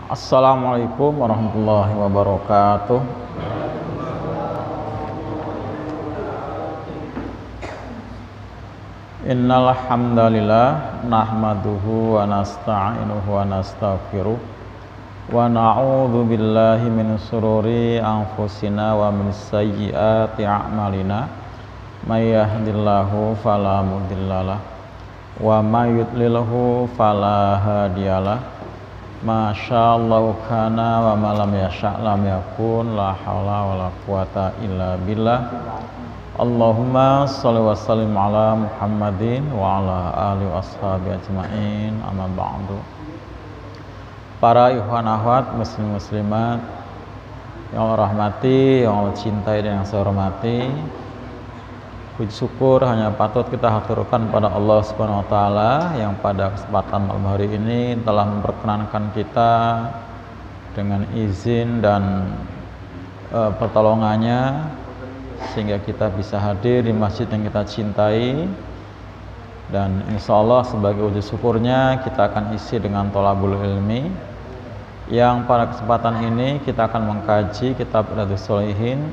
Assalamualaikum warahmatullahi wabarakatuh. Innal hamdalillah nahmaduhu wa nasta'inuhu wa nastaghfiruh wa na'udzu billahi min shururi anfusina wa min sayyiati a'malina. May yahdihillahu fala mudhillalah wa may yudlilhu fala hadiyalah. Masyaallah kana wa ma lam yasha' lam yakun, la haula wala quwata illa billah. Allahumma shalli wa sallim ala Muhammadin wa ala alihi washabi ajmain, amma ba'du. Para ikhwan akhwat muslim muslimat yang Allah rahmati, yang Allah cintai dan yang saya hormati, puji syukur hanya patut kita haturkan pada Allah Subhanahu wa taala yang pada kesempatan malam hari ini telah memperkenankan kita dengan izin dan pertolongannya sehingga kita bisa hadir di masjid yang kita cintai, dan insya Allah sebagai wujud syukurnya kita akan isi dengan thalabul ilmi yang pada kesempatan ini kita akan mengkaji kitab Riyadhus Shalihin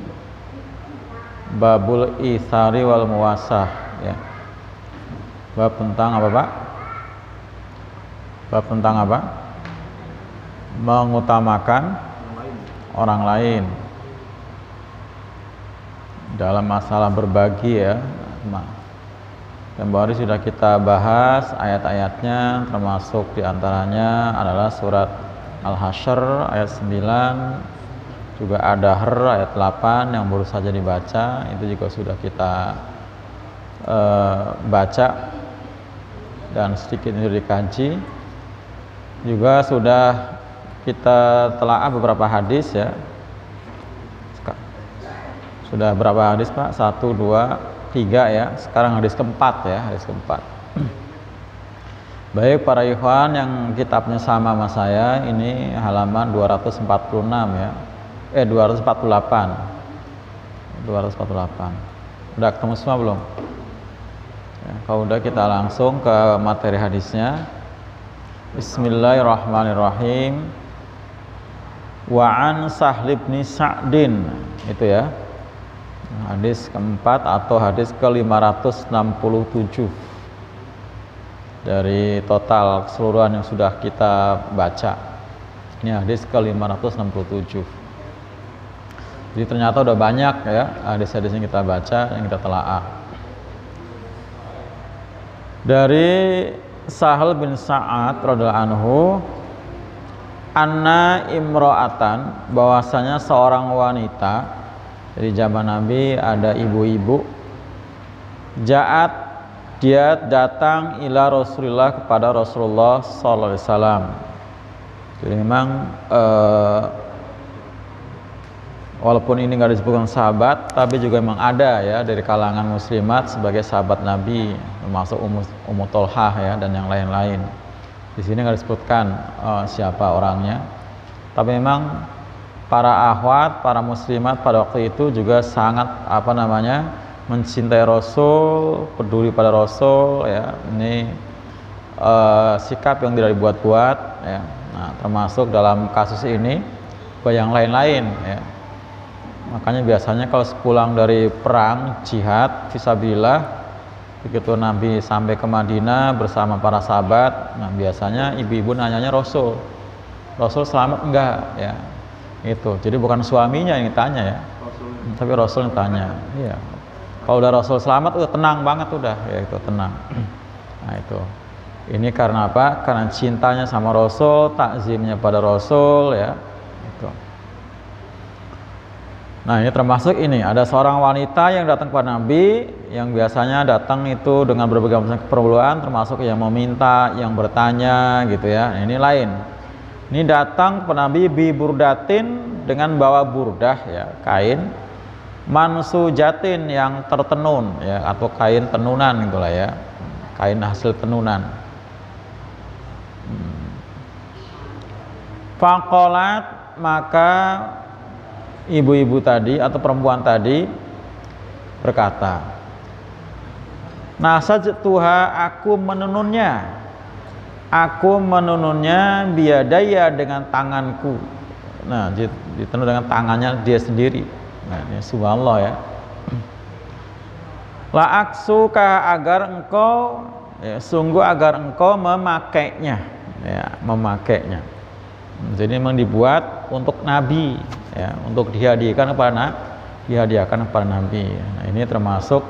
Babul Itsari wal Muwasah, ya. Bab tentang apa, Pak? Bab tentang apa? Mengutamakan orang lain dalam masalah berbagi, ya. Kemarin sudah kita bahas ayat-ayatnya, termasuk diantaranya adalah surat Al-Hasyr ayat 9, juga ada ayat 8 yang baru saja dibaca, itu juga sudah kita baca dan sedikit itu dikaji. Juga sudah kita telaah beberapa hadis, ya. Sudah berapa hadis, Pak? 1, 2, 3, ya. Sekarang hadis keempat, ya, hadis keempat. Baik para ikhwan yang kitabnya sama sama saya, ini halaman 246, ya. 248. Udah ketemu semua belum? Ya, kalau udah kita langsung ke materi hadisnya. Bismillahirrahmanirrahim. Wa an Sahl bin Sa'din, itu ya. Hadis keempat atau hadis ke-567 dari total keseluruhan yang sudah kita baca. Ini hadis ke-567. Jadi ternyata udah banyak, ya, hadis-hadis yang kita baca, yang kita telaah. Dari Sahl bin Sa'ad radhiyallahu anhu, anna imra'atan, bahwasanya seorang wanita dari zaman Nabi, ada ibu-ibu, ja'at, dia datang ila Rasulullah, kepada Rasulullah sallallahu alaihi wasallam. Jadi memang walaupun ini nggak disebutkan sahabat, tapi juga memang ada, ya, dari kalangan muslimat sebagai sahabat Nabi, termasuk Ummu Thalhah, ya, dan yang lain-lain. Di sini nggak disebutkan siapa orangnya, tapi memang para akhwat, para muslimat pada waktu itu juga sangat mencintai Rasul, peduli pada Rasul, ya. Ini sikap yang tidak dibuat-buat, ya. Nah, termasuk dalam kasus ini yang lain-lain, ya. Makanya biasanya kalau sepulang dari perang jihad fisabilillah, begitu Nabi sampai ke Madinah bersama para sahabat, nah biasanya ibu-ibu nanyanya Rasul selamat enggak, ya. Itu jadi bukan suaminya yang ditanya, ya, tapi Rasul yang tanya. Iya, kalau udah Rasul selamat udah tenang banget, udah, ya, itu tenang. Nah, itu ini karena apa? Karena cintanya sama Rasul, takzimnya pada Rasul, ya, itu. Nah, ini termasuk ini ada seorang wanita yang datang kepada Nabi, yang biasanya datang itu dengan berbagai macam keperluan, termasuk yang meminta, yang bertanya, gitu, ya. Nah, ini lain. Ini datang kepada Nabi bi burdatin, dengan bawa burdah, ya, kain mansujatin, yang tertenun, ya, atau kain tenunan, itulah, ya, kain hasil tenunan. Faqalat, maka ibu-ibu tadi atau perempuan tadi berkata, nasajtuha, aku menenunnya. aku menununnya biadaya dengan tanganku. Nah, ditunun dengan tangannya dia sendiri. Nah, ini subhanallah ya. La aksuka agar engkau ya, sungguh agar engkau memakainya ya, memakainya. Jadi memang dibuat untuk nabi ya, untuk dihadiahkan kepada nabi. Nah, ini termasuk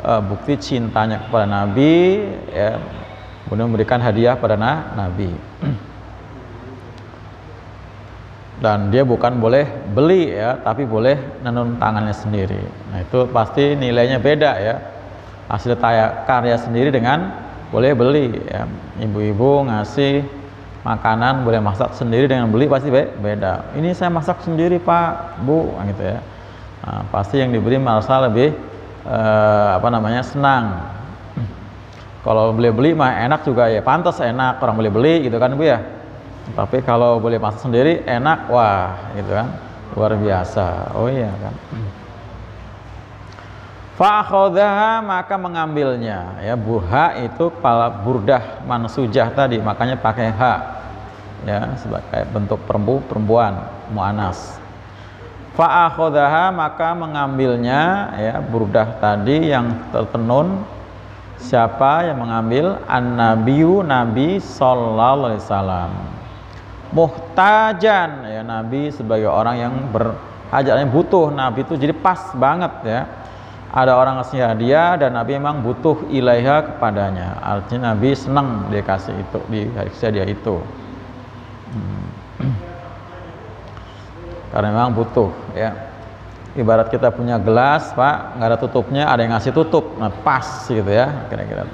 bukti cintanya kepada nabi ya, kemudian memberikan hadiah pada nabi. Dan dia bukan boleh beli ya, tapi boleh menenun tangannya sendiri. Nah, itu pasti nilainya beda ya. Hasil karya sendiri dengan boleh beli ya. Ibu-ibu ngasih makanan boleh masak sendiri dengan beli pasti beda. Ini saya masak sendiri Pak, Bu, gitu ya. Nah, pasti yang diberi merasa lebih senang. Kalau beli mah enak juga ya, pantas enak orang beli gitu kan Bu ya. Tapi kalau boleh masak sendiri enak, wah gitu kan, luar biasa. Oh iya kan. Fa'akhodhaha maka mengambilnya ya, buha itu kepala burdah mansujah tadi, makanya pakai ha ya, sebagai bentuk perempuan mu'anas. Fa'akhodhaha maka mengambilnya ya, burdah tadi yang tertenun. Siapa yang mengambil? An-Nabiyu, Nabi sallallahu alaihi wasallam. Muhtajan ya, Nabi sebagai orang yang berhajatnya butuh. Nabi itu jadi pas banget ya, ada orang ngasih hadiah dan Nabi memang butuh ilaiha kepadanya, artinya Nabi senang dia kasih itu, dikasih hadiah itu karena memang butuh ya. Ibarat kita punya gelas Pak, nggak ada tutupnya, ada yang ngasih tutup, nah pas gitu ya kira-kira.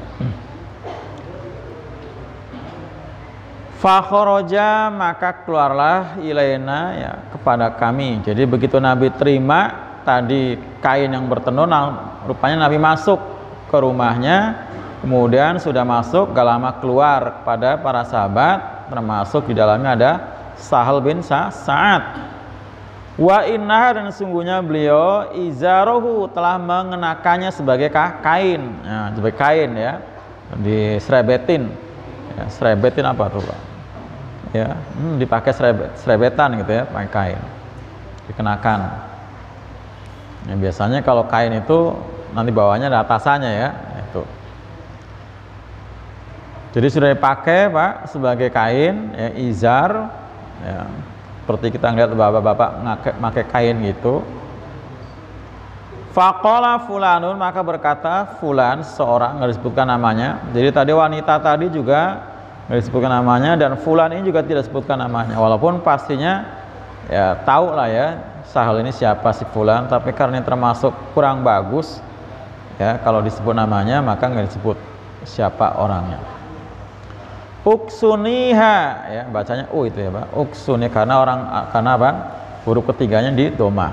Fakhoroja maka keluarlah ilaina ya, kepada kami. Jadi begitu Nabi terima tadi kain yang bertenun, rupanya Nabi masuk ke rumahnya, kemudian sudah masuk gak lama keluar kepada para sahabat, termasuk di dalamnya ada Sahal bin Sa'ad. Wa innaha dan sungguhnya beliau izarohu telah mengenakannya sebagai kain, ya, sebagai kain ya, diserebetin. Ya, serebetin apa tuh Pak? Ya, dipakai serebetan gitu ya, pakai kain, dikenakan. Ya, biasanya kalau kain itu nanti bawahnya ada atasannya ya, itu. Jadi sudah dipakai Pak sebagai kain, ya, izar, ya, seperti kita ngeliat bapak-bapak pakai kain gitu. Faqala fulanun maka berkata fulan, seorang nggak disebutkan namanya. Jadi tadi wanita tadi juga nggak disebutkan namanya dan fulan ini juga tidak disebutkan namanya. Walaupun pastinya ya tahu lah ya Sahal ini siapa si fulan, tapi karena ini termasuk kurang bagus ya kalau disebut namanya maka nggak disebut siapa orangnya. Uksuniha ya, bacanya itu ya Pak. Uksuni karena apa? Huruf ketiganya di doma.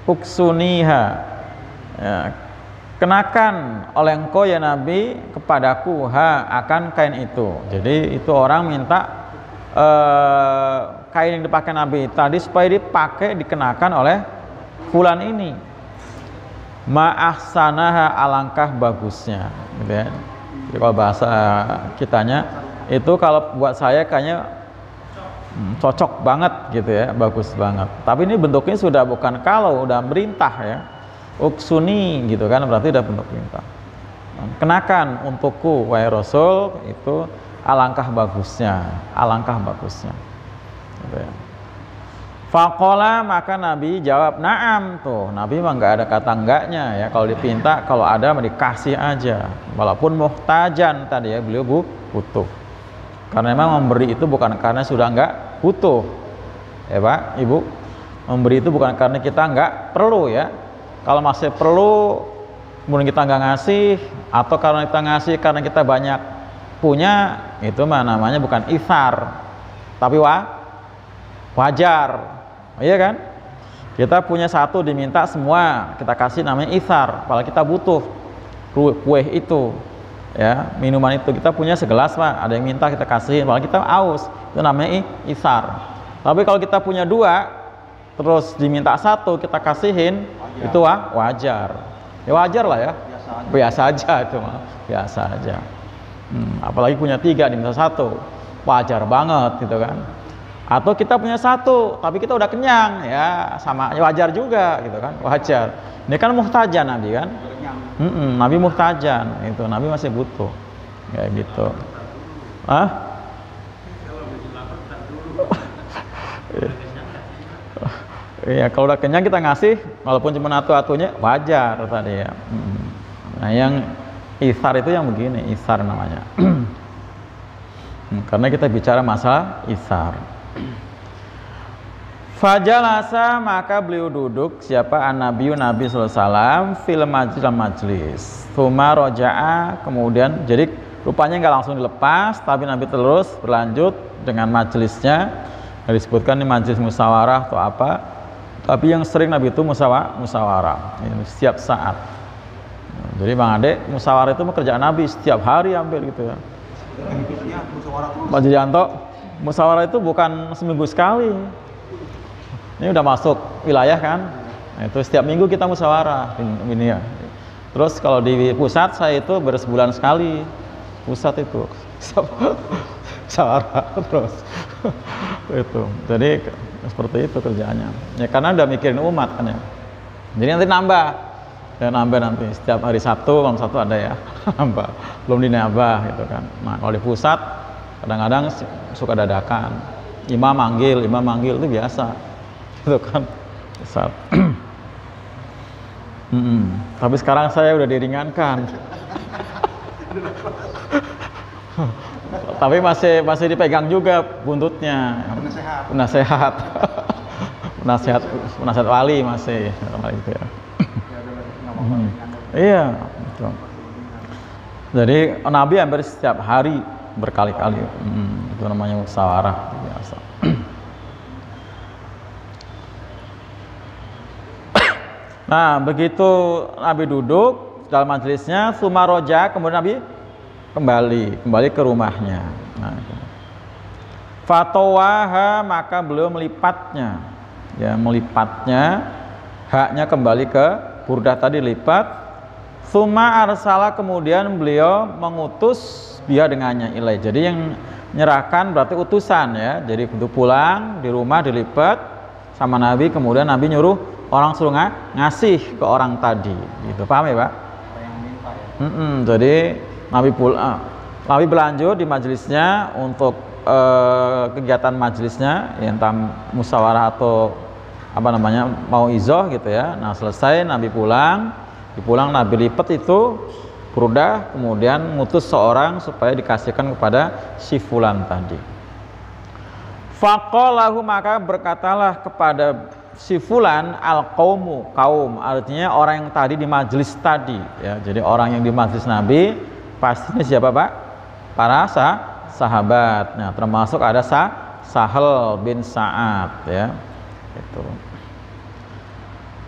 Uksuniha ya, kenakan oleh engkau ya Nabi kepadaku akan kain itu. Jadi itu orang minta kain yang dipakai Nabi tadi supaya dipakai dikenakan oleh fulan ini. Ma'ahsanaha alangkah bagusnya gitu ya. Jadi kalau bahasa kitanya itu kalau buat saya kayaknya cocok banget gitu ya, bagus banget. Tapi ini bentuknya sudah bukan kalau, udah merintah ya. Uksuni gitu kan, berarti udah bentuk perintah. Kenakan untukku wahai Rasul, itu alangkah bagusnya, alangkah bagusnya. Gitu ya. Faqala maka Nabi jawab na'am, tuh Nabi mah nggak ada kata enggaknya ya, kalau dipinta kalau ada mah dikasih aja, walaupun muhtajan tadi ya, beliau butuh. Karena memang memberi itu bukan karena sudah nggak butuh ya Pak Ibu, memberi itu bukan karena kita nggak perlu ya. Kalau masih perlu kemudian kita nggak ngasih, atau karena kita ngasih karena kita banyak punya, itu mah namanya bukan ithar tapi wajar. Iya kan? Kita punya satu diminta semua kita kasih, namanya ithar. Kalau kita butuh kue itu ya, minuman itu kita punya segelas Pak, ada yang minta kita kasihin, kalau kita aus, itu namanya ithar. Tapi kalau kita punya dua terus diminta satu kita kasihin, wajar. Itu wajar. Ya wajar lah ya, biasa aja itu mah, biasa aja. Apalagi punya 3 diminta 1, wajar banget gitu kan. Atau kita punya 1 tapi kita udah kenyang, ya sama wajar juga gitu kan, wajar. Ini kan muhtajan Nabi kan, Nabi muhtajan, itu Nabi masih butuh kayak gitu. Iya, kalau udah kenyang kita ngasih, walaupun cuma atu-atunya wajar tadi ya. Nah, yang isar itu yang begini, isar namanya. Karena kita bicara masalah isar. Fajalasa, maka beliau duduk, siapa an-nabiyyu Nabi sallallahu alaihi wasallam fil majlis. Tsumma roja'a, kemudian jadi rupanya nggak langsung dilepas, tapi Nabi terus berlanjut dengan majelisnya. Disebutkan ini majelis musyawarah atau apa. Tapi yang sering Nabi itu musyawarah setiap saat. Jadi Bang Ade, musyawarah itu pekerjaan Nabi setiap hari hampir gitu ya. Pak Jijanto, musyawarah itu bukan seminggu sekali. Ini udah masuk wilayah kan. Nah, itu setiap minggu kita musyawarah ini ya. Terus kalau di pusat saya itu bersebulan sekali. Pusat itu musyawarah terus. Itu. Jadi seperti itu kerjaannya. Ya karena udah mikirin umat kan ya. Jadi nanti nambah. Ya nambah nanti setiap hari Sabtu, malam Sabtu ada ya. Nambah. Belum dinambah gitu kan. Nah, kalau di pusat kadang-kadang suka dadakan. Imam manggil itu biasa. Itu kan pusat. Tapi sekarang saya udah diringankan. Tapi masih dipegang juga buntutnya. Penasehat wali masih gitu ya. Iya, betul. Jadi Nabi hampir setiap hari berkali-kali. Itu namanya musyawarah biasa. Nah, begitu Nabi duduk dalam majelisnya, sumaroja, kemudian Nabi kembali ke rumahnya. Nah, fatawaha, maka beliau melipatnya, ya melipatnya, haknya kembali ke burdah tadi lipat. Suma arsala, kemudian beliau mengutus dia dengannya ilai. Jadi yang menyerahkan berarti utusan ya. Jadi untuk pulang di rumah dilipat sama Nabi, kemudian Nabi nyuruh orang suruh ngasih ke orang tadi. Gitu, paham ya Pak? Yang minta ya. Jadi Nabi berlanjut di majelisnya untuk kegiatan majelisnya, ya, entah musyawarah atau apa namanya mau izoh gitu ya. Nah selesai Nabi pulang Nabi lipat itu burdah, kemudian ngutus seorang supaya dikasihkan kepada si fulan tadi. Faqalahu, maka berkatalah kepada si fulan al-qaumu, kaum, artinya orang yang tadi di majelis tadi ya. Jadi orang yang di majelis Nabi pastinya siapa Pak? Para sahabat. Nah, termasuk ada Sahal bin Sa'ad ya. Itu.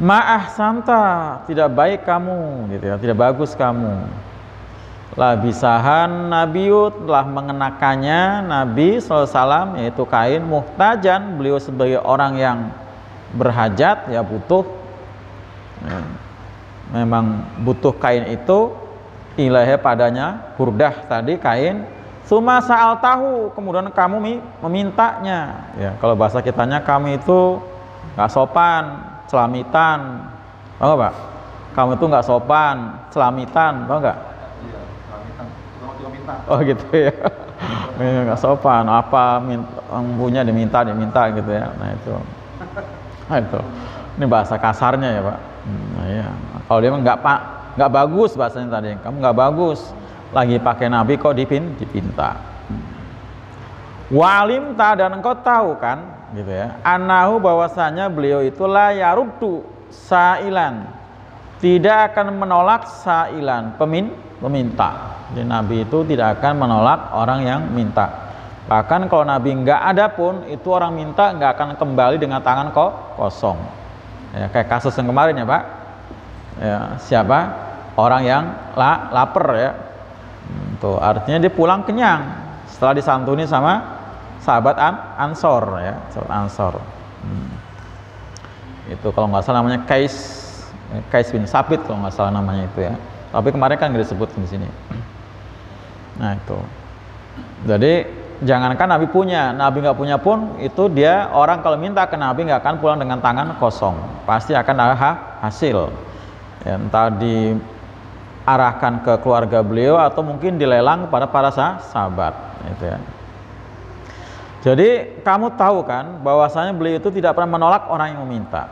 Ma'ahsanta, tidak baik kamu gitu ya, tidak bagus kamu. Labisahan Nabiut, telah mengenakannya Nabi SAW, yaitu kain muhtajan, beliau sebagai orang yang berhajat ya, butuh ya, memang butuh kain itu ilahi padanya burdah tadi kain. Suma sa'al tahu, kemudian kamu memintanya ya. Kalau bahasa kitanya kami itu nggak sopan, celamitan, tahu nggak Pak? Kamu itu nggak sopan, celamitan, tahu nggak? Iya, celamitan. Oh gitu ya. Nggak sopan, apa punya diminta gitu ya. Nah itu. Nah, itu. Ini bahasa kasarnya ya Pak. Nah, iya. Kalau dia nggak bagus bahasanya tadi. Kamu nggak bagus. Lagi pakai Nabi kok dipinta. Walimta, dan engkau tahu kan, gitu ya. Anahu, bahwasanya beliau itu la yaruddu sa'ilan, tidak akan menolak sa'ilan, peminta. Jadi Nabi itu tidak akan menolak orang yang minta. Bahkan kalau Nabi nggak ada pun, itu orang minta nggak akan kembali dengan tangan kosong. Ya, kayak kasus yang kemarin ya Pak. Ya, siapa? Orang yang lapar ya. Tuh, artinya dia pulang kenyang setelah disantuni sama sahabat Ansor ya, sahabat Ansor. Itu kalau nggak salah namanya Kais bin Sabit kalau nggak salah namanya itu ya. Tapi kemarin kan nggak disebut di sini. Nah itu. Jadi jangankan Nabi punya, Nabi nggak punya pun itu dia orang kalau minta ke Nabi nggak akan pulang dengan tangan kosong, pasti akan ada hasil. Ya, entah diarahkan ke keluarga beliau atau mungkin dilelang kepada para sahabat. Gitu ya. Jadi kamu tahu kan bahwasanya beliau itu tidak pernah menolak orang yang meminta.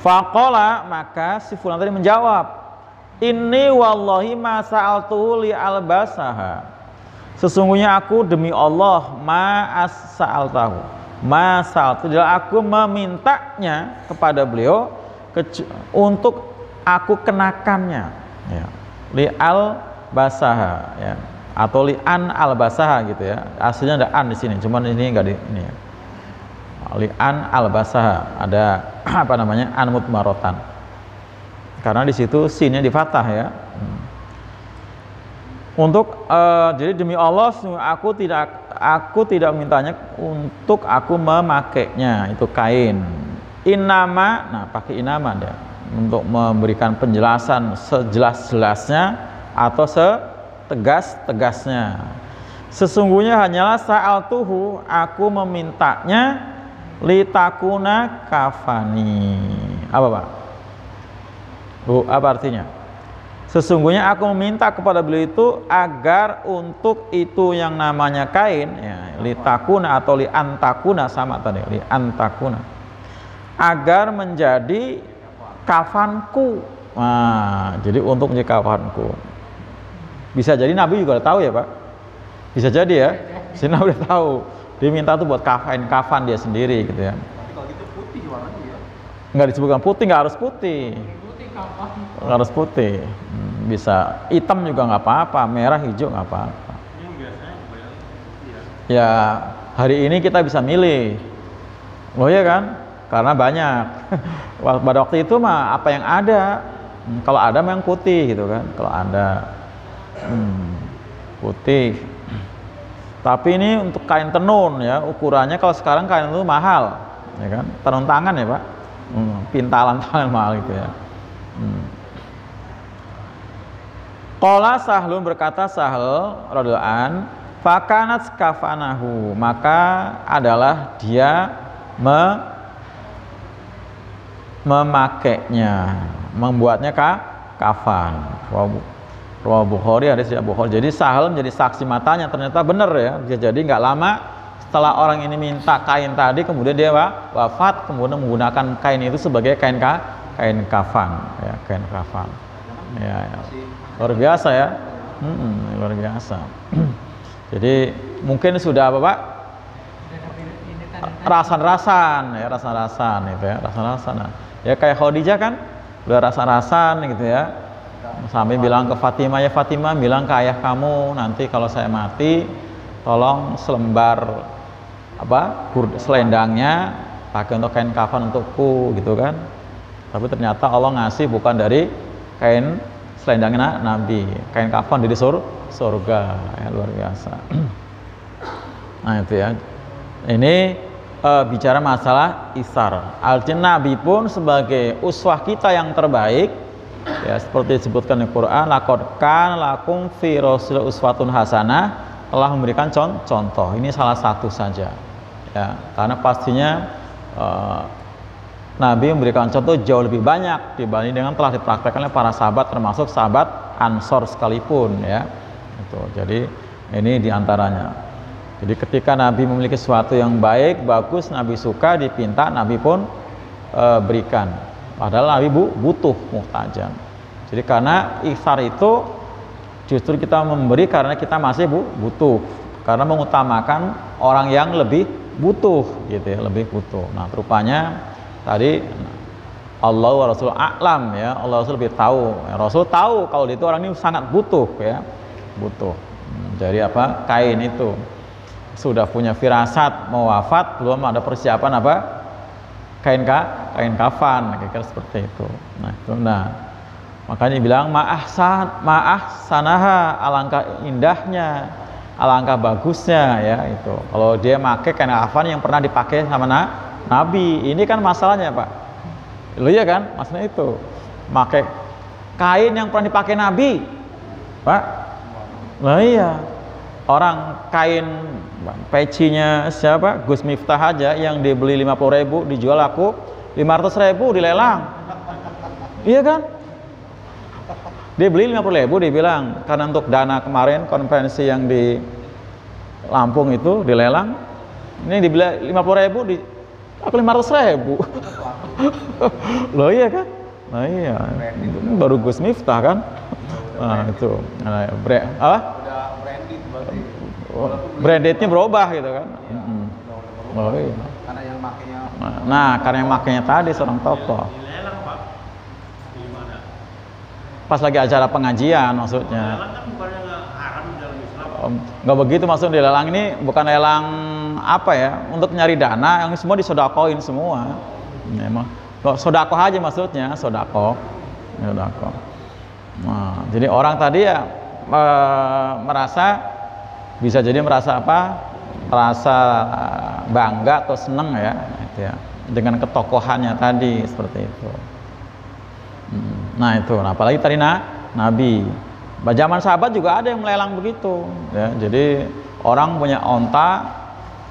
Faqala, maka si fulan tadi menjawab, inni wallahi ma sa'altuhu li albasaha. Sesungguhnya aku demi Allah sa'altahu. Ma sa'altu, adalah aku memintanya kepada beliau untuk aku kenakannya. Ya. Li albasaha, ya. Atau li'an albasaha gitu ya. Aslinya ada an di sini, cuman ini enggak di ini ya. Li'an albasaha, ada apa namanya? An mutmarotan. Karena di situ sinnya di fathah ya. Untuk jadi demi Allah aku tidak mintanya untuk aku memakainya, itu kain. Inama, nah pakai inama dia untuk memberikan penjelasan sejelas-jelasnya atau tegas-tegasnya. Sesungguhnya hanyalah sa'altuhu, aku memintanya litakuna kafani. Apa Pak? Apa artinya? Sesungguhnya aku meminta kepada beliau itu agar untuk itu yang namanya kain, ya, litakuna atau liantakuna sama tadi, liantakuna, agar menjadi kafanku. Nah, jadi untuk menjadi kafanku. Bisa jadi Nabi juga udah tahu ya Pak, bisa jadi ya, si Nabi udah tahu dia minta tuh buat kafan dia sendiri gitu ya. Tapi kalau gitu putih warnanya ya? Nggak disebutkan putih, nggak harus putih, nggak harus putih, bisa hitam juga nggak apa-apa, merah hijau nggak apa-apa. Yang biasanya ya hari ini kita bisa milih, oh iya kan, karena banyak. Pada waktu itu mah apa yang ada, kalau ada memang putih gitu kan, kalau ada putih. Tapi ini untuk kain tenun ya, ukurannya kalau sekarang kain itu mahal ya kan, tenun tangan ya Pak, pintalan tangan mahal gitu ya. Qala Sahlun, berkata Sahl radhiyallahu an, fakanat kafanahu, maka adalah dia memakainya, membuatnya kafan. Rawah Bukhari, hadis ya Bukhari. Jadi Sahal menjadi saksi matanya, ternyata benar ya. Bisa jadi nggak lama setelah orang ini minta kain tadi, kemudian dia wafat, kemudian menggunakan kain itu sebagai kain kafan, ya, kain kafan. Ya, ya. Luar biasa ya, luar biasa. Jadi mungkin sudah apa Pak? Rasan-rasan ya, rasan-rasan itu ya, rasan-rasan. Ya kayak Khadijah kan, udah rasan-rasan gitu ya. Sampai bilang ke Fatimah, ya Fatimah bilang ke ayah kamu, nanti kalau saya mati tolong selembar selendangnya pakai untuk kain kafan untukku gitu kan. Tapi ternyata Allah ngasih bukan dari kain selendangnya Nabi, kain kafan dari surga ya, luar biasa. Nah itu ya, ini bicara masalah isar. Artinya Nabi pun sebagai uswah kita yang terbaik ya, seperti disebutkan di Quran, laqad kana lakum fi rasulillah uswatun hasanah, telah memberikan contoh. Ini salah satu saja ya, karena pastinya Nabi memberikan contoh jauh lebih banyak dibanding dengan telah dipraktekkan oleh para sahabat, termasuk sahabat Ansor sekalipun ya. Itu. Jadi ini diantaranya. Jadi ketika Nabi memiliki sesuatu yang baik, bagus, Nabi suka, dipinta, Nabi pun berikan. Padahal Nabi butuh, muhtajan. Jadi karena ikhtar itu justru kita memberi karena kita masih butuh, karena mengutamakan orang yang lebih butuh gitu ya, lebih butuh. Nah rupanya tadi Allah wa Rasul a'lam ya, Allah Rasul lebih tahu ya, Rasul tahu kalau itu orang ini sangat butuh ya, butuh. Jadi apa, kain itu sudah punya firasat mau wafat, belum ada persiapan apa, kain kafan, kira-kira seperti itu. Nah makanya bilang ma'ahsanaha, alangkah indahnya, alangkah bagusnya ya itu. Kalau dia pakai kain kafan yang pernah dipakai sama Nabi, ini kan masalahnya Pak. Lo ya kan, masalahnya itu pakai kain yang pernah dipakai Nabi, Pak. Lah iya, orang kain pecinya siapa? Gus Miftah aja yang dibeli 50.000 dijual aku 500.000 dilelang. Iya kan? Dia beli 50.000, dia bilang karena untuk dana kemarin konferensi yang di Lampung itu dilelang. Ini dibeli 50.000 di aku 500.000. Loh iya kan? Nah iya, baru Gus Miftah kan? Nah itu, apa? Udah branded berarti. Brandednya berubah gitu kan? Oh iya. Karena yang makainya. Nah, karena yang makainya tadi seorang tokoh. Dilelang Pak. Di mana? Pas lagi acara pengajian maksudnya. Lelang kan bukannya nggak haram dalam Islam. Nggak begitu maksudnya, lelang ini bukan lelang apa ya, untuk nyari dana, yang semua disodakoin semua. Memang sodako aja maksudnya, sodako. Nah, jadi orang tadi ya merasa, bisa jadi merasa apa? Merasa bangga atau seneng ya, gitu ya, dengan ketokohannya tadi seperti itu. Nah itu, apalagi tadi Nabi. Zaman sahabat juga ada yang melelang begitu, ya. Jadi orang punya onta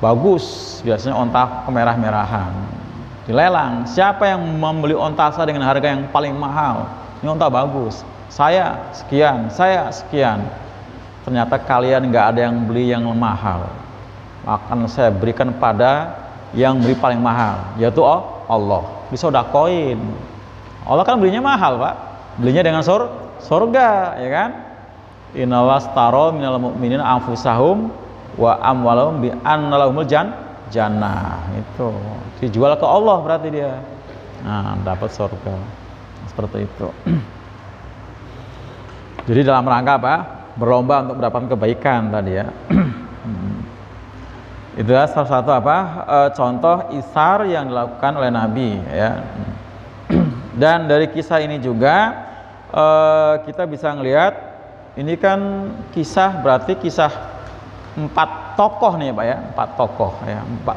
bagus, biasanya onta kemerah-merahan, dilelang. Siapa yang membeli onta saya dengan harga yang paling mahal? Ini onta bagus. Saya sekian, saya sekian. Ternyata kalian nggak ada yang beli yang mahal. Akan saya berikan pada yang beli paling mahal, yaitu Allah. Disodakoin. Allah kan belinya mahal, Pak. Belinya dengan surga, ya kan? Innawastaro minal mu'minina anfusahum wa amwalahum bi anna lahumul jannah. Itu dijual ke Allah berarti dia. Nah, dapat surga. Seperti itu. Jadi dalam rangka apa? Berlomba untuk mendapatkan kebaikan tadi ya. Itulah salah satu apa? Contoh isar yang dilakukan oleh Nabi ya. Dan dari kisah ini juga kita bisa ngelihat, ini kan kisah, berarti kisah 4 tokoh nih Pak ya, 4 tokoh ya, 4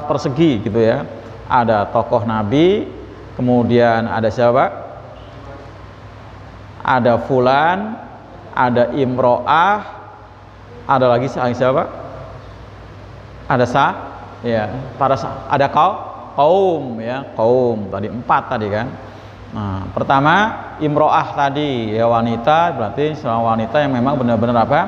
persegi gitu ya. Ada tokoh Nabi, kemudian ada siapa? Ada Fulan, ada Imro'ah, ada lagi siapa? Ada ya, ada kaum ya, kaum tadi 4 tadi kan. Nah, pertama Imro'ah tadi ya, wanita, berarti seorang wanita yang memang benar-benar apa?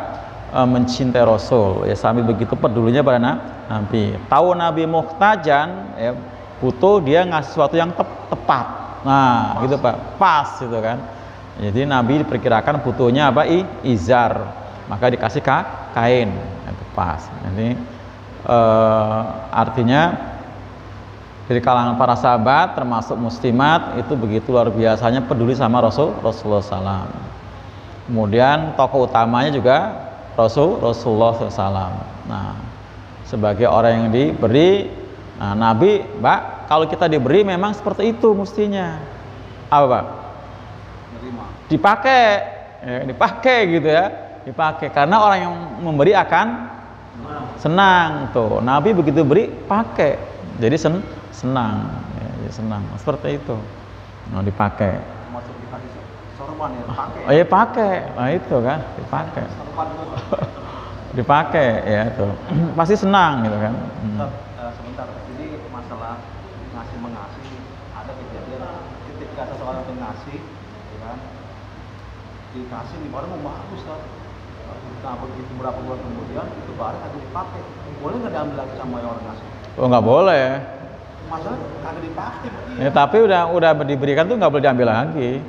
Mencintai Rasul ya, sambil begitu pedulinya pada Nabi. Tahu Nabi muhtajan ya, butuh, dia ngasih sesuatu yang tepat. Nah, gitu Pak, pas gitu kan. Jadi Nabi diperkirakan butuhnya apa? Izar, maka dikasih kain, itu pas. Jadi artinya dari kalangan para sahabat termasuk muslimat itu begitu luar biasanya peduli sama Rasulullah SAW. Kemudian tokoh utamanya juga Rasulullah SAW. Nah, sebagai orang yang diberi, nah, Nabi, Pak, kalau kita diberi memang seperti itu mestinya. Apa Pak? Dipakai, ya, dipakai gitu ya, dipakai, karena orang yang memberi akan senang tuh. Nabi begitu beri, pakai, jadi senang, ya, jadi senang, seperti itu. Nah, dipakai. Masuk di hadis sorban ya, pakai. Oh iya pakai, nah itu kan, dipakai. Dipakai ya tuh, pasti senang gitu kan. Sebentar, jadi masalah ngasih mengasih, ada kejadian ketika seseorang itu ngasih, ya kan, dikasih di barang bagus kan. Nah, begitu berapa bulan kemudian itu barang kagak dipakai, boleh nggak diambil lagi sama yang orang ngasih? Oh nggak boleh. Masalah kagak dipakai. Ya, tapi udah diberikan tuh nggak boleh diambil lagi.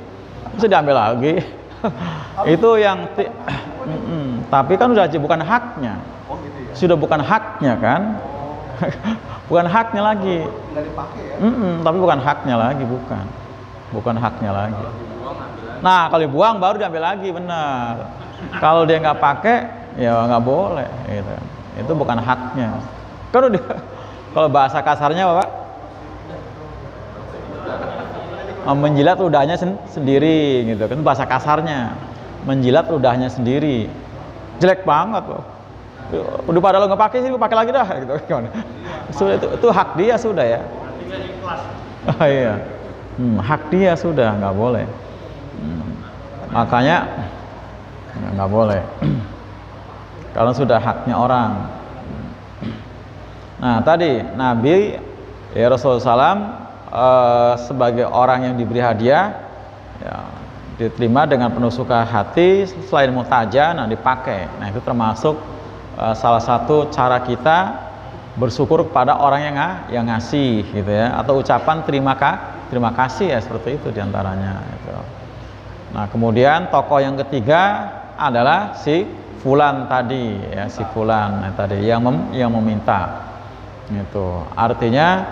Bisa diambil lagi. Itu yang tapi kan udah bukan haknya. Oh gitu ya. Sudah bukan haknya kan? Bukan haknya lagi. Nggak dipakai ya? Tapi bukan haknya lagi, bukan haknya lagi. Nah, kalau dibuang baru diambil lagi, benar. Kalau dia nggak pakai, ya nggak boleh. Gitu. Itu bukan haknya. Kan udah, kalau bahasa kasarnya apa, Pak? Menjilat ludahnya sendiri, gitu kan, bahasa kasarnya. Menjilat ludahnya sendiri. Jelek banget loh. Udah pada lo nggak pakai sih, pakai lagi dah, gitu. Gimana? Sudah, itu hak dia sudah ya. Ikhlas. Iya. Hak dia sudah, nggak boleh. Makanya nggak boleh karena sudah haknya orang. Nah tadi Nabi ya Rasulullah SAW sebagai orang yang diberi hadiah ya, diterima dengan penuh suka hati, selain mutaja, nah dipakai. Nah itu termasuk salah satu cara kita bersyukur kepada orang yang ngasih gitu ya, atau ucapan terima kasih ya, seperti itu diantaranya gitu. Nah kemudian tokoh yang ketiga adalah si fulan tadi ya, si fulan tadi yang meminta. Itu artinya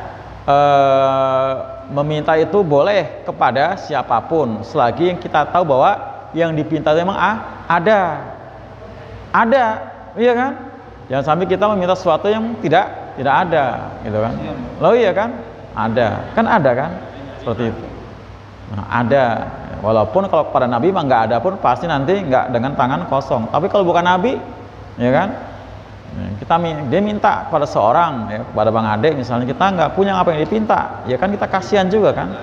meminta itu boleh kepada siapapun selagi yang kita tahu bahwa yang dipinta itu memang ada, iya kan? Jangan sampai kita meminta sesuatu yang tidak ada, gitu kan? Loh iya kan? Ada kan? Seperti itu. Nah, ada. Walaupun kalau kepada Nabi mah nggak ada pun pasti nanti nggak dengan tangan kosong. Tapi kalau bukan Nabi, ya kan? Dia minta kepada seorang, ya, kepada Bang Ade misalnya, kita nggak punya apa yang dipinta, ya kan kita kasihan juga kan?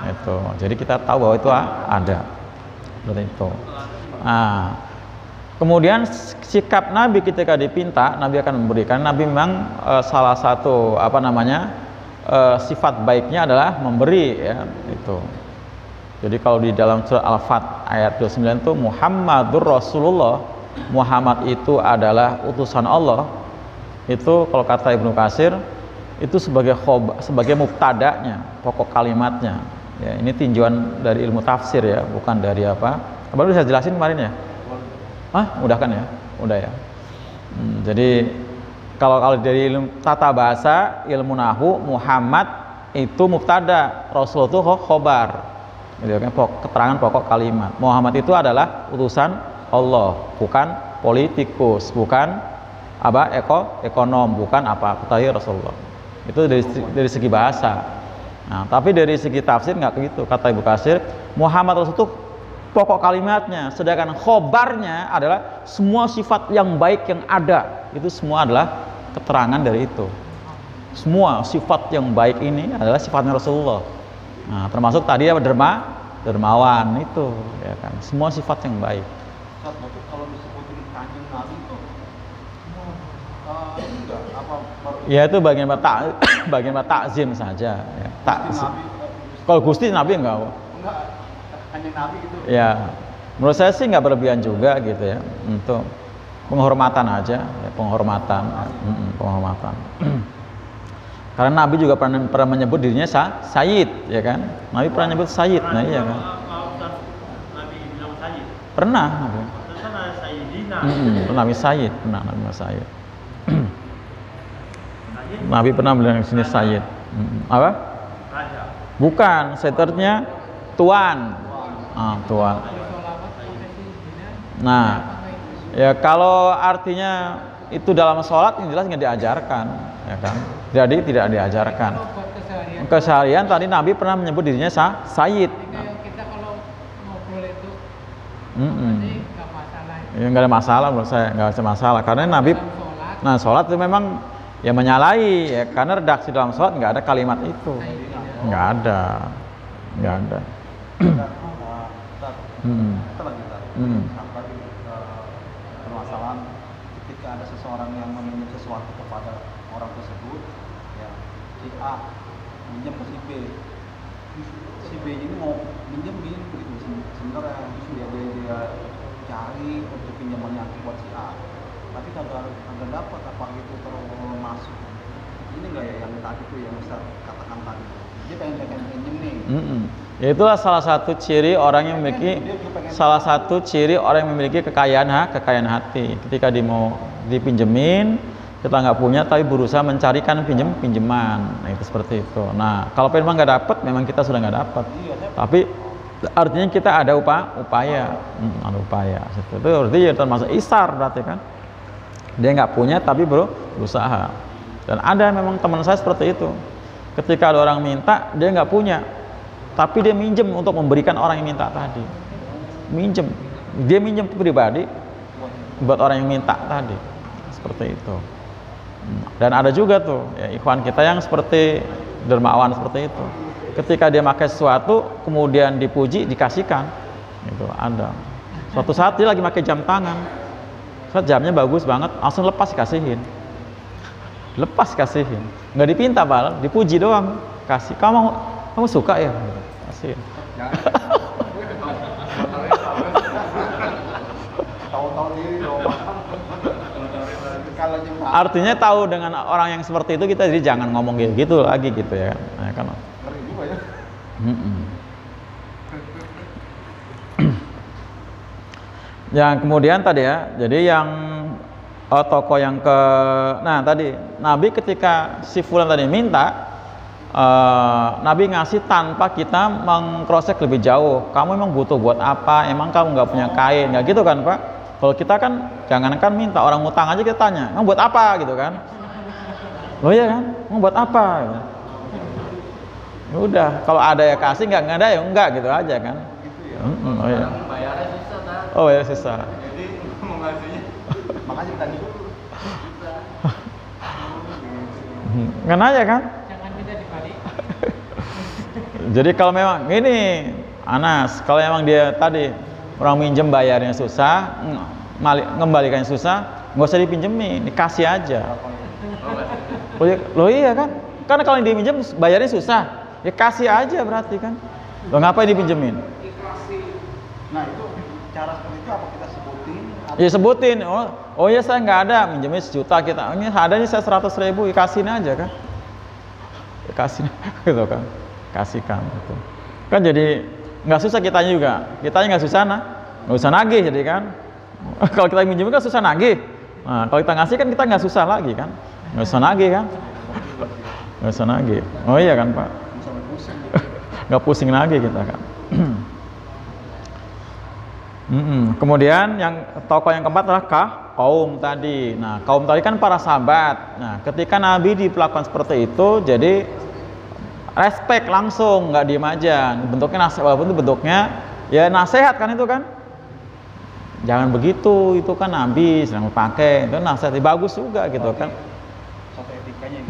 Itu. Jadi kita tahu bahwa itu ada. Seperti itu. Nah, kemudian sikap Nabi ketika dipinta, Nabi akan memberikan. Nabi memang salah satu sifat baiknya adalah memberi ya, itu. Jadi kalau di dalam surah Al-Fat ayat 29 itu Muhammadur Rasulullah, Muhammad itu adalah utusan Allah. Itu kalau kata Ibnu Katsir itu sebagai mubtada'nya, pokok kalimatnya. Ya, ini tinjauan dari ilmu tafsir ya, bukan dari apa. Baru saya jelasin kemarin ya. Udah kan ya? Udah ya. Jadi kalau dari ilmu tata bahasa, ilmu nahwu, Muhammad itu mubtada, Rasul itu khobar. Gitu kan, keterangan pokok kalimat. Muhammad itu adalah utusan Allah, bukan politikus, bukan ekonom, bukan ketahui Rasulullah. Itu dari segi bahasa. Nah, tapi dari segi tafsir nggak begitu. Kata Ibnu Katsir, Muhammad Rasul itu pokok kalimatnya, sedangkan khobarnya adalah semua sifat yang baik yang ada. Itu semua adalah keterangan dari itu. Semua sifat yang baik ini adalah sifatnya Rasulullah. Nah, termasuk tadi dermawan itu, ya kan. Semua sifat yang baik. Kalau disebutin kanjeng Nabi itu ya itu bagian takzim saja. Ya, kalau Gusti Nabi enggak, kanjeng Nabi gitu. Ya, menurut saya sih nggak berlebihan juga gitu ya, untuk penghormatan aja, ya, penghormatan. Karena Nabi juga pernah menyebut dirinya Sayyid, ya kan? Nabi pernah menyebut Sayyid, nah iya kan? Nabi bilang Sayyid. Pernah Nabi. Terus ada Sayyidina. Nabi Sayyid, pernah Nabi Sayyid. Nabi pernah bilang di sini Sayyid. Apa? Raja. Bukan, seternya tuan. Tuan. Nah, ya kalau artinya itu dalam sholat yang jelas nggak diajarkan, ya kan? Jadi tidak diajarkan. Keseharian tadi Nabi pernah menyebut dirinya Sayyid. Kita kalau ngobrol itu nggak masalah. Ya nggak ada masalah menurut saya, nggak ada masalah karena Nabi. Nah sholat itu memang ya menyalahi, ya, karena redaksi dalam sholat nggak ada kalimat itu, nggak ada. Sampai permasalahan ketika ada seseorang yang meminjam sesuatu kepada orang tersebut, ya, si A minjem ke si B, si B ini mau minjemin begitu, sebenarnya dia cari untuk pinjamannya buat si A, tapi kagak dapat apa gitu terlalu masuk. Ini enggak ya yang tadi tuh yang Ustaz katakan tadi, dia pengen pinjem nih. Ya, itulah salah satu ciri orang yang memiliki kekayaan hati. Ketika dia mau dipinjemin, kita nggak punya tapi berusaha mencarikan pinjaman. Nah itu seperti itu. Nah kalau memang nggak dapat, memang kita sudah nggak dapat. Tapi artinya kita ada upaya. Ada upaya. Itu berarti ya termasuk isar berarti kan. Dia nggak punya tapi berusaha. Dan ada memang teman saya seperti itu. Ketika ada orang minta, dia nggak punya, tapi dia minjem untuk memberikan orang yang minta tadi. Dia minjem pribadi buat orang yang minta tadi. Seperti itu. Dan ada juga tuh ya, ikhwan kita yang seperti dermawan seperti itu. Ketika dia pakai sesuatu, kemudian dipuji, dikasihkan. Itu ada. Suatu saat dia lagi pakai jam tangan. Saat jamnya bagus banget, langsung lepas kasihin. Lepas kasihin. Nggak dipinta Pak, dipuji doang. Kasih. Kamu suka ya? Kasihin. Tahu-tahu diri dong. Kalau jam Artinya tahu dengan orang yang seperti itu kita jadi jangan ngomong gitu lagi gitu ya. Nah, kan. ngeri juga ya. Yang kemudian tadi ya, jadi yang tokoh yang nah tadi Nabi ketika si fulan tadi minta, Nabi ngasih tanpa kita mengcross check lebih jauh. Kamu emang butuh buat apa? Emang kamu nggak punya kain? Nggak gitu kan Pak? Kalau kita kan jangankan minta, orang ngutang aja kita tanya, emang buat apa gitu kan? Oh iya kan? Emang buat apa? Ya udah, kalau ada ya kasih, nggak ada ya enggak gitu aja kan? Oh iya. Bayarnya susah kan? Oh ya susah. Jadi mau ngasihnya Makanya kita nih. Nggak nanya kan? Jangan minta dibalik. Jadi kalau memang gini, Anas, kalau memang dia tadi orang minjem bayarnya susah, ngembalikannya susah, nggak usah dipinjemin, dikasih aja. Loh iya kan? Karena kalau dia minjem bayarnya susah, ya kasih aja berarti kan. Loh ngapain dipinjemin? Nah itu cara seperti itu apa kita sebutin? Ya sebutin, oh ya saya nggak ada, minjemnya 1 juta kita, ini ada nih saya 100.000, ya kasihin aja kan. Ya kasih gitu kan, kasihkan gitu. Kan jadi nggak susah kitanya juga, kitanya nggak susah nggak usah nagih jadi kan. Kalau kita minjem kan susah nagih. Nah, kalau kita ngasih kan kita nggak susah lagi kan, nggak usah nagih kan, nggak usah nagih. Oh iya kan Pak, nggak pusing lagi kita kan. Kemudian yang tokoh yang keempat adalah kaum tadi. Nah kaum tadi kan para sahabat. Nah ketika Nabi diperlakukan seperti itu, jadi respect langsung, nggak diem aja. Bentuknya nasihat, walaupun itu bentuknya ya nasihat kan itu kan. Jangan begitu, itu kan Nabi sedang pakai, itu nasihat bagus juga gitu kan. Satu etikanya.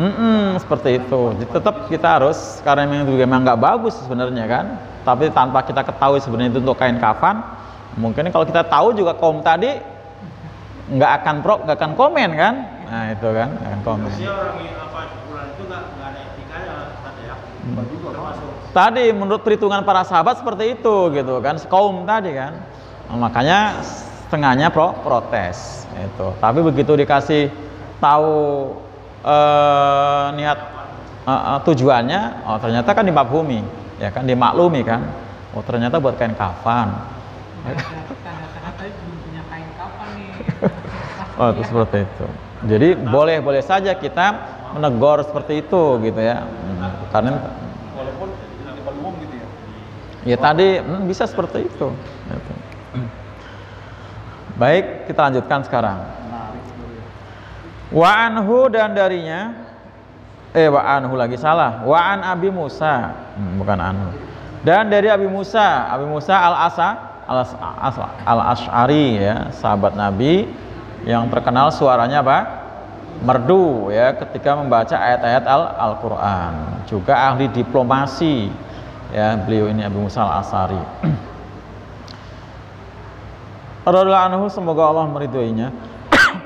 Seperti itu. Jadi tetap kita harus, karena memang nggak bagus sebenarnya kan. Tapi tanpa kita ketahui sebenarnya itu untuk kain kafan, mungkin kalau kita tahu juga kaum tadi nggak akan komen kan. Nah itu kan, nggak akan komen. Maksudnya orang yang bulan itu nggak ada etikanya ya. Tadi menurut perhitungan para sahabat seperti itu gitu kan, kaum tadi kan. Nah, makanya setengahnya protes itu. Tapi begitu dikasih tahu niat tujuannya, oh ternyata kan dimafhumi, ya kan, dimaklumi kan. Oh ternyata buat kain kafan. Tanda-tanda tadi belum punya kain kapan nih. Oh itu seperti itu. Jadi boleh saja kita menegur seperti itu gitu ya. Karena Walaupun di depan umum gitu ya. ya tadi bisa seperti itu. Gitu. Baik, kita lanjutkan sekarang. Wa anhu dan darinya, wa anhu lagi salah. Wa an Abi Musa, bukan anhu. Dan dari Abi Musa al-Asy'ari ya, sahabat Nabi yang terkenal suaranya apa? Merdu ya ketika membaca ayat-ayat Al-Qur'an. Juga ahli diplomasi ya, beliau ini Abi Musa al-Asy'ari. Radhiyallahu anhu, semoga Allah meridhoinya.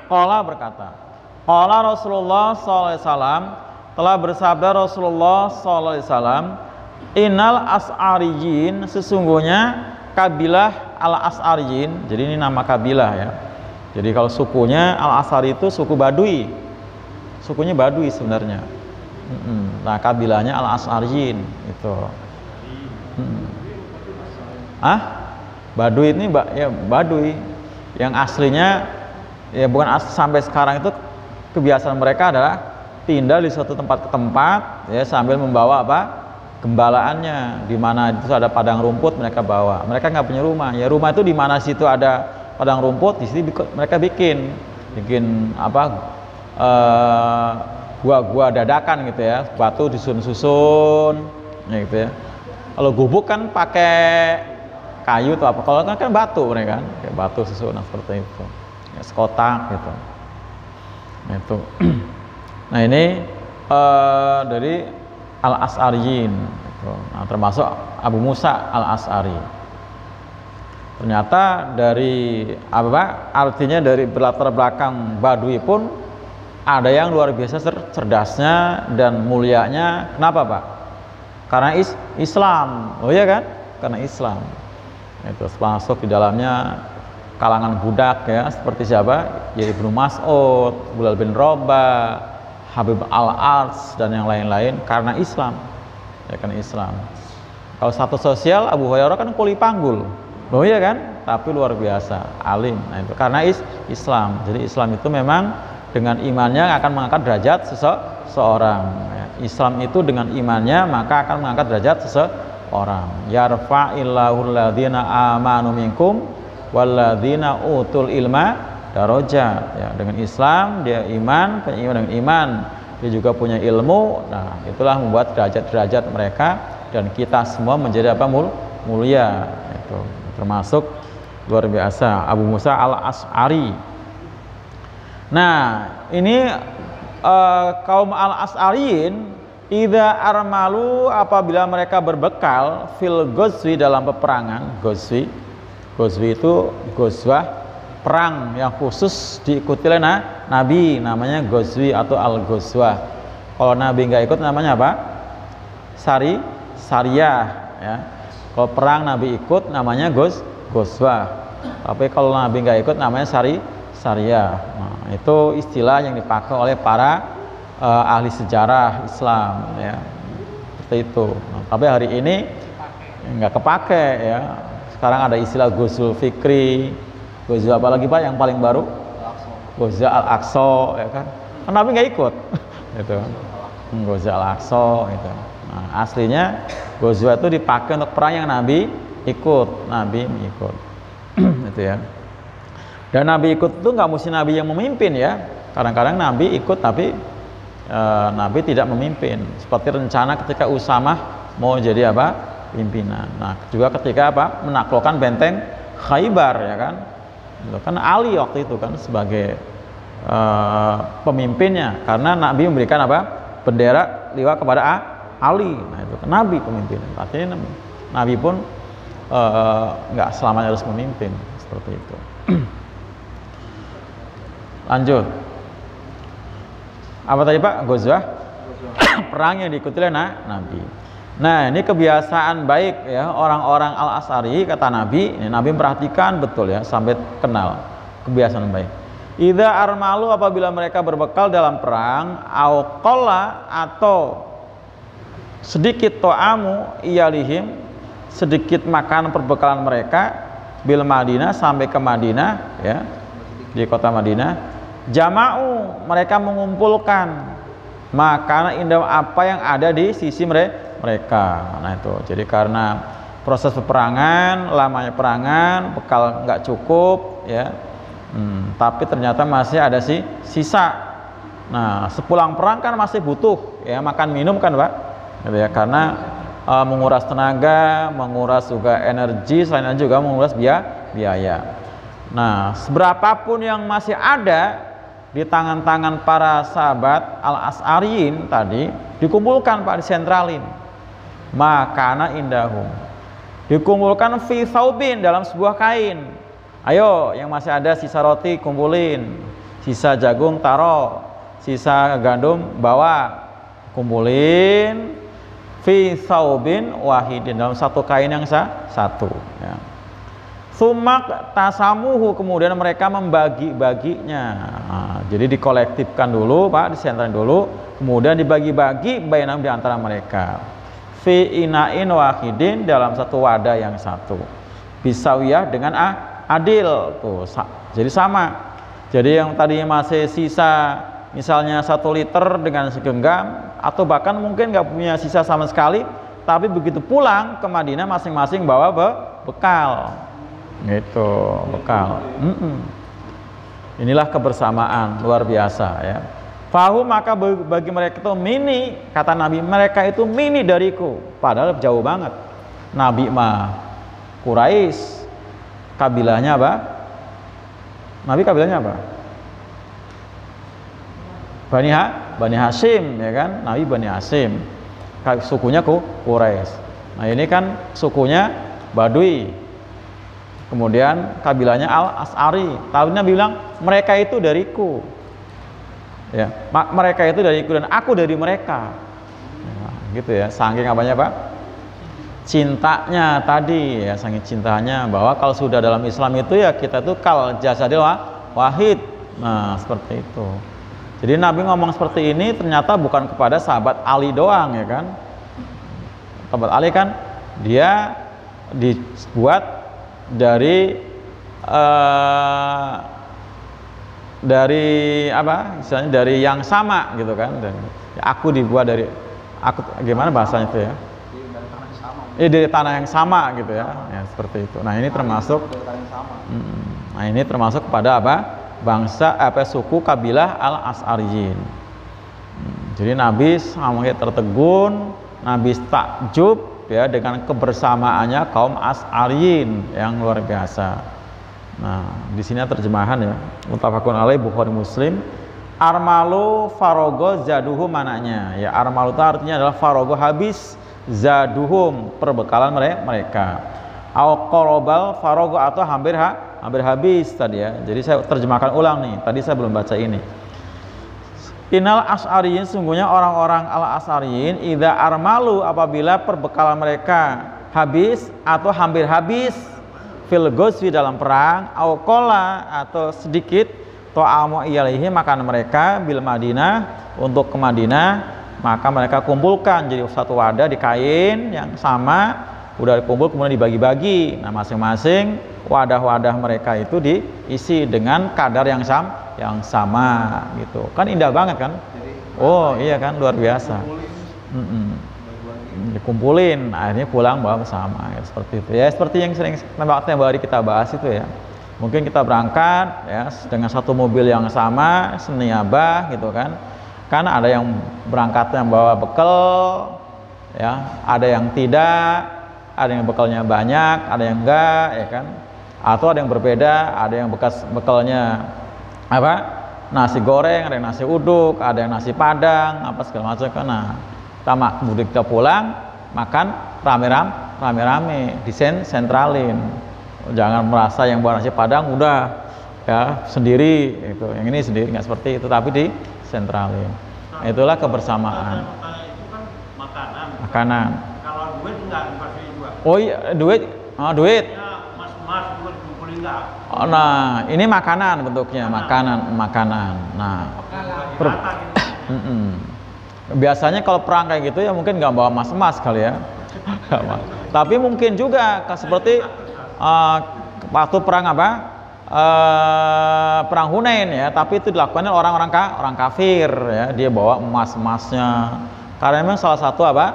Qala berkata, qala Rasulullah sallallahu alaihi wasallam, telah bersabda Rasulullah sallallahu alaihi wasallam, innal as'ariyin, sesungguhnya kabilah al-as'ariyin. Jadi ini nama kabilah ya. Jadi kalau sukunya al-As'ari itu suku Badui. Sukunya Badui sebenarnya. Nah, kabilahnya al-as'ariyin itu. Badui ini ya Badui yang aslinya ya bukan sampai sekarang itu kebiasaan mereka adalah pindah di suatu tempat ke tempat ya sambil membawa apa? Gembalaannya, di mana itu ada padang rumput mereka bawa. Mereka nggak punya rumah. Ya rumah itu di mana situ ada padang rumput, di sini mereka bikin apa? Gua-gua dadakan gitu ya, batu disusun-susun ya gitu ya. Kalau gubuk kan pakai kayu atau apa, kalau kan batu mereka kan, kayak batu susunan seperti itu ya, sekotak gitu. Nah itu nah ini dari al-As'ariyin gitu. Nah, termasuk Abu Musa al-As'ari. Ternyata dari apa? Artinya dari berlatar belakang Badui pun ada yang luar biasa cerdasnya dan mulianya. Kenapa, Pak? Karena Islam. Oh iya kan? Karena Islam. Itu masuk di dalamnya kalangan budak ya, seperti siapa? Ya Ibnu Mas'ud, Bilal bin Rabah, Habib Al-Arts dan yang lain-lain karena Islam. Ya karena Islam. Kalau status sosial Abu Hurairah kan kuli panggul. Oh iya kan? Tapi luar biasa, alim. Nah, itu karena Islam. Jadi Islam itu memang dengan imannya akan mengangkat derajat seseorang. Ya. Islam itu dengan imannya maka akan mengangkat derajat seseorang. Yarfa'illahul ladzina amanu minkum walladzina utul ilma darajat. Ya, dengan Islam dia iman, pengiman dengan iman, dia juga punya ilmu. Nah, itulah membuat derajat-derajat mereka dan kita semua menjadi apa? Mulia. Itu termasuk luar biasa Abu Musa Al-Asy'ari. Nah, ini kaum Al-Asy'ariyin idza armalu, apabila mereka berbekal fil ghazwi, dalam peperangan. Ghazwi itu ghazwah, perang yang khusus diikuti oleh Nabi, namanya ghazwi atau al-ghazwah. Kalau Nabi nggak ikut namanya apa? Sariyah ya. Kalau perang Nabi ikut namanya ghazwah. Tapi kalau Nabi nggak ikut namanya Sariyah. Nah, itu istilah yang dipakai oleh para ahli sejarah Islam ya. Seperti itu. Nah, tapi hari ini nggak kepake ya. Sekarang ada istilah Ghazul Fikri, Ghazul apa lagi Pak yang paling baru? Ghazul Al-Aqsa ya kan? Nabi nggak ikut. Gitu. Ghazul Al-Aqsa gitu. Nah, aslinya Ghazul itu dipakai untuk perang yang Nabi ikut. Itu ya. Dan Nabi ikut itu nggak mesti Nabi yang memimpin ya. Kadang-kadang Nabi ikut tapi Nabi tidak memimpin. Seperti rencana ketika Usamah mau jadi apa? Pimpinan. Nah, juga ketika apa? Menaklukkan benteng Khaybar ya kan. Itu kan Ali waktu itu kan sebagai pemimpinnya, karena Nabi memberikan apa? Bendera liwa kepada Ali. Nah, itu kan Nabi pemimpin. Artinya Nabi pun nggak selamanya harus memimpin seperti itu. Lanjut. Apa tadi Pak? Ghazwah perang yang diikuti oleh Nabi. Nah, ini kebiasaan baik ya orang-orang Al-Asy'ari, kata Nabi. Ini Nabi memperhatikan betul ya sampai kenal kebiasaan baik. Idza armalu, apabila mereka berbekal dalam perang, au qalla, atau sedikit to'amu iyalihim, sedikit makanan perbekalan mereka, bil Madinah, sampai ke Madinah ya, di kota Madinah, jama'u, mereka mengumpulkan makanan indah apa yang ada di sisi mereka. Nah itu, jadi karena proses peperangan, lamanya perangan, bekal nggak cukup ya, tapi ternyata masih ada sisa. Nah, sepulang perang kan masih butuh ya makan minum kan Pak, gitu ya, karena menguras tenaga, menguras juga energi, selain itu juga menguras biaya. Nah, seberapapun yang masih ada di tangan-tangan para sahabat Al-Asy'ariyin tadi dikumpulkan Pak, disentralin. Makana indahum, dikumpulkan fi saubin, dalam sebuah kain. Ayo, yang masih ada sisa roti kumpulin, sisa jagung taro, sisa gandum bawa, kumpulin fi saubin wahidin, dalam satu kain yang satu ya. Sumak tasamuhu, kemudian mereka membagi-baginya. Nah, jadi dikolektifkan dulu Pak, disentralin dulu, kemudian dibagi-bagi bainahum, di antara mereka. Fi ina'in wahidin, dalam satu wadah yang satu. Bisawiyah, dengan adil tuh, jadi sama. Jadi yang tadinya masih sisa misalnya 1 liter dengan segenggam, atau bahkan mungkin nggak punya sisa sama sekali, tapi begitu pulang ke Madinah masing-masing bawa bekal. Gitu, bekal. Inilah kebersamaan luar biasa ya. Fahum, maka bagi mereka itu mini, kata Nabi, mereka itu mini dariku. Padahal jauh banget. Nabi mah Quraisy, kabilahnya apa? Nabi kabilahnya apa? Bani Hashim ya kan? Nabi Bani Hashim. Sukunya Quraisy. Nah, ini kan sukunya Badui. Kemudian kabilahnya Al-As'ari. Tapi Nabi bilang mereka itu dariku. Ya, mereka itu dariku dan aku dari mereka. Ya, gitu ya. Saking apanya Pak? Cintanya tadi ya, saking cintanya bahwa kalau sudah dalam Islam itu ya kita tuh kal jasadil wahid. Nah, seperti itu. Jadi Nabi ngomong seperti ini ternyata bukan kepada sahabat Ali doang ya kan. Sahabat Ali kan dia dibuat dari apa? Misalnya dari yang sama gitu kan. Dan aku dibuat dari aku gimana bahasanya itu ya? Dari tanah yang sama gitu ya. Ya seperti itu. Nah, ini termasuk nah, ini termasuk kepada apa? Bangsa suku kabilah Al-As'ariyin. Jadi Nabi sangat tertegun, Nabi takjub ya dengan kebersamaannya kaum As'ariyin yang luar biasa. Nah, di sini terjemahan ya, muttafaqun alaih Bukhari Muslim. Armalu farogo zaduhum mananya. Ya, armalu itu artinya adalah farogo habis, zaduhum perbekalan mereka. Au qarabal farogo atau hampir habis tadi ya. Jadi saya terjemahkan ulang nih. Tadi saya belum baca ini. Innal as'ariyin, sungguhnya orang-orang al-as'ariyin idza armalu, apabila perbekalan mereka habis atau hampir habis, fil ghazwi dalam perang, au qala atau sedikit, ta'amu ilaihi makan mereka bil Madinah untuk ke Madinah, maka mereka kumpulkan jadi satu wadah di kain yang sama, udah dikumpul kemudian dibagi-bagi. Nah, masing-masing wadah-wadah mereka itu diisi dengan kadar yang sama gitu. Kan indah banget kan? Oh iya kan, luar biasa. Dikumpulin, akhirnya pulang bawa bersama ya, seperti itu. Ya seperti yang sering tempat hari kita bahas itu ya. Mungkin kita berangkat ya dengan satu mobil yang sama, seniabah gitu kan. Kan ada yang berangkatnya bawa bekal ya, ada yang tidak, ada yang bekalnya banyak, ada yang enggak ya kan. Atau ada yang berbeda, ada yang bekalnya apa? Nasi goreng, ada yang nasi uduk, ada yang nasi padang, apa segala macam kan. Nah, kemudian kita pulang makan rame-rame disentralin. Jangan merasa yang bawa nasi padang udah ya sendiri itu, yang ini sendiri, nggak seperti itu, tapi disentralin. Nah, itulah kebersamaan. Itu kan Makanan. Kalau duit enggak dikasih juga. Oh iya, duit. Ya, mas juga dikumpulin enggak? Oh, nah, ini makanan bentuknya, makanan. Nah, biasanya kalau perang kayak gitu ya mungkin nggak bawa emas kali ya. Tapi mungkin juga seperti waktu perang apa? Perang Hunain ya, tapi itu dilakukan orang kafir ya, dia bawa emasnya. Karena memang salah satu apa?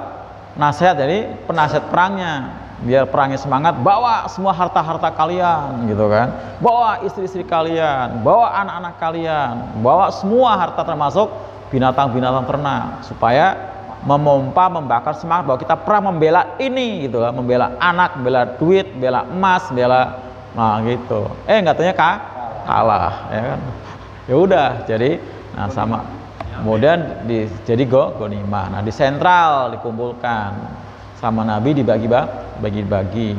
Nasihat, jadi penasihat perangnya. Biar perangnya semangat, bawa semua harta-harta kalian gitu kan, bawa istri-istri kalian, bawa anak-anak kalian, bawa semua harta termasuk binatang-binatang ternak, supaya membakar semangat bahwa kita perang membela ini gitu kan, membela anak, membela duit, membela emas, membela nah gitu. Nggak taunya kalah ya kan. Ya udah, jadi nah sama kemudian jadi ghanimah. Nah, di sentral dikumpulkan sama Nabi, dibagi-bagi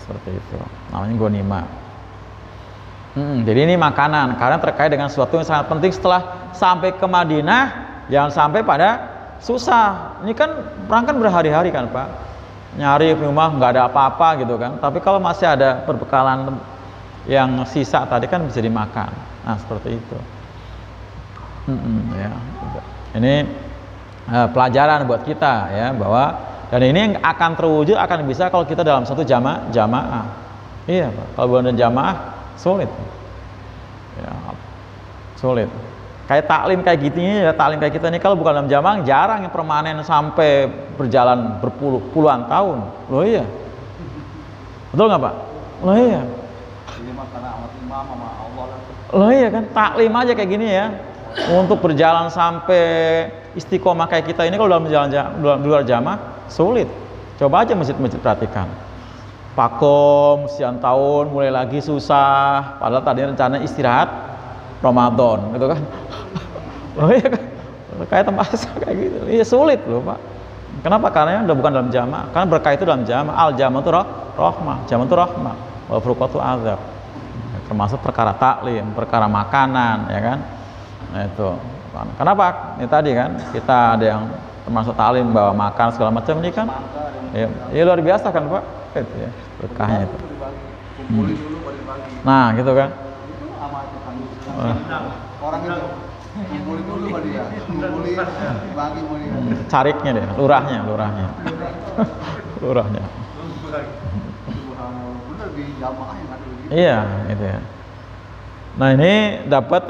seperti itu, namanya ghanimah. Jadi ini makanan karena terkait dengan sesuatu yang sangat penting setelah sampai ke Madinah, jangan sampai pada susah. Ini kan perang kan berhari-hari kan Pak, nyari rumah nggak ada apa-apa gitu kan, tapi kalau masih ada perbekalan yang sisa tadi kan bisa dimakan. Nah seperti itu. Ya. Ini pelajaran buat kita ya, bahwa dan ini akan terwujud, akan bisa kalau kita dalam satu jamaah. Iya Pak, kalau bukan jamaah sulit ya, sulit. Kayak taklim kayak gini ya, taklim kayak kita ini kalau bukan dalam jamaah jarang yang permanen sampai berjalan puluhan tahun. Loh iya, betul nggak Pak? Loh iya, ini mah karena amat imam sama Allah lah. loh iya kan, taklim aja kayak gini ya, untuk berjalan sampai istiqomah kayak kita ini kalau dalam luar jamaah sulit. Coba aja masjid-masjid perhatikan, pakom sekian tahun mulai lagi susah, padahal tadi rencana istirahat Ramadan gitu kan. Oh iya kan, kayak tempat kayak gitu, iya sulit loh Pak. Kenapa? Karena udah bukan dalam jamaah. Karena berkah itu dalam jamaah. Al jamaah itu rahmah, jamaah itu rahmah. wal furqatu azab. Termasuk perkara taklim, perkara makanan, ya kan? Nah itu. Kenapa? Ini tadi kan kita ada yang termasuk taklim bawa makan segala macam ini kan? Ya luar biasa kan Pak? Itu ya, berkahnya itu. Kumpulin dulu baru dibagi. Nah gitu kan? Itu sama tukang orang itu kumpulin dulu baru dia, kumpulin dibagi mau dia. Cariknya deh, lurahnya. Lurahnya. Bener di jamaah yang ada begitu. Iya, gitu ya. Nah ini dapat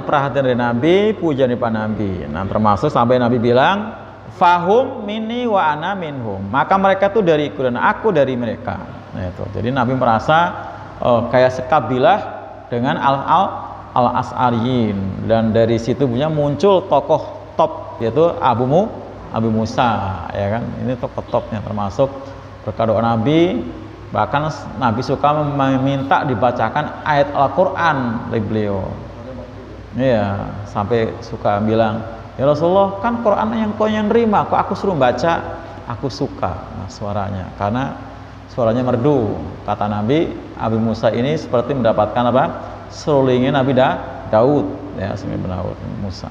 perhatian dari Nabi, pujian dari Pak Nabi. Nah termasuk sampai Nabi bilang, fahum minni wa ana minhum. Maka mereka tuh dariku dan aku dari mereka. Nah itu. Jadi Nabi merasa kayak sekabilah dengan al-As'ariyin, dan dari situ punya muncul tokoh top yaitu Abu Musa, ya kan? Ini tokoh topnya, termasuk berkat doa Nabi. Bahkan Nabi suka meminta dibacakan ayat Al-Quran dari beliau. Iya, sampai suka bilang, ya Rasulullah, kan Quran yang kau yang nerima, kok aku suruh baca, aku suka. Nah, suaranya, karena suaranya merdu. Kata Nabi, Abu Musa ini seperti mendapatkan apa? Serulingnya Nabi Daud, ya, Ibnu Daud Musa.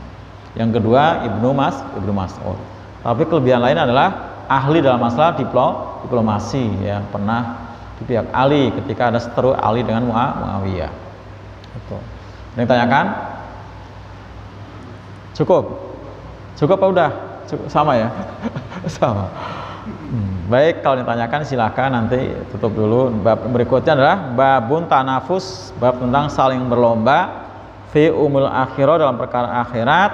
Yang kedua Ibnu Mas'ud. Tapi kelebihan lain adalah ahli dalam masalah diplomasi, ya, pernah di pihak Ali ketika ada seteru Ali dengan Muawiyah. Itu. Ada yang tanyakan? Cukup apa udah? Cukup, sama ya? Sama. Baik, kalau ditanyakan silakan, nanti tutup dulu. Bab berikutnya adalah babun tanafus, bab tentang saling berlomba fi umul akhirah, dalam perkara akhirat,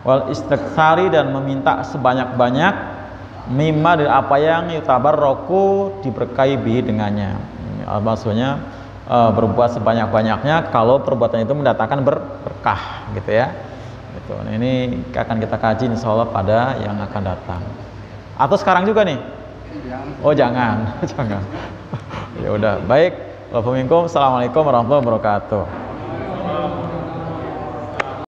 wal istiktsari, dan meminta sebanyak-banyak mimma, dari apa yang yutabar roku, diberkahi bihi dengannya. Maksudnya berbuat sebanyak-banyaknya kalau perbuatan itu mendatangkan berkah, gitu ya. Gitu. Nah, ini akan kita kaji insyaallah pada yang akan datang. Atau sekarang juga nih? Oh jangan, jangan. Ya udah, baik. Assalamualaikum warahmatullahi wabarakatuh.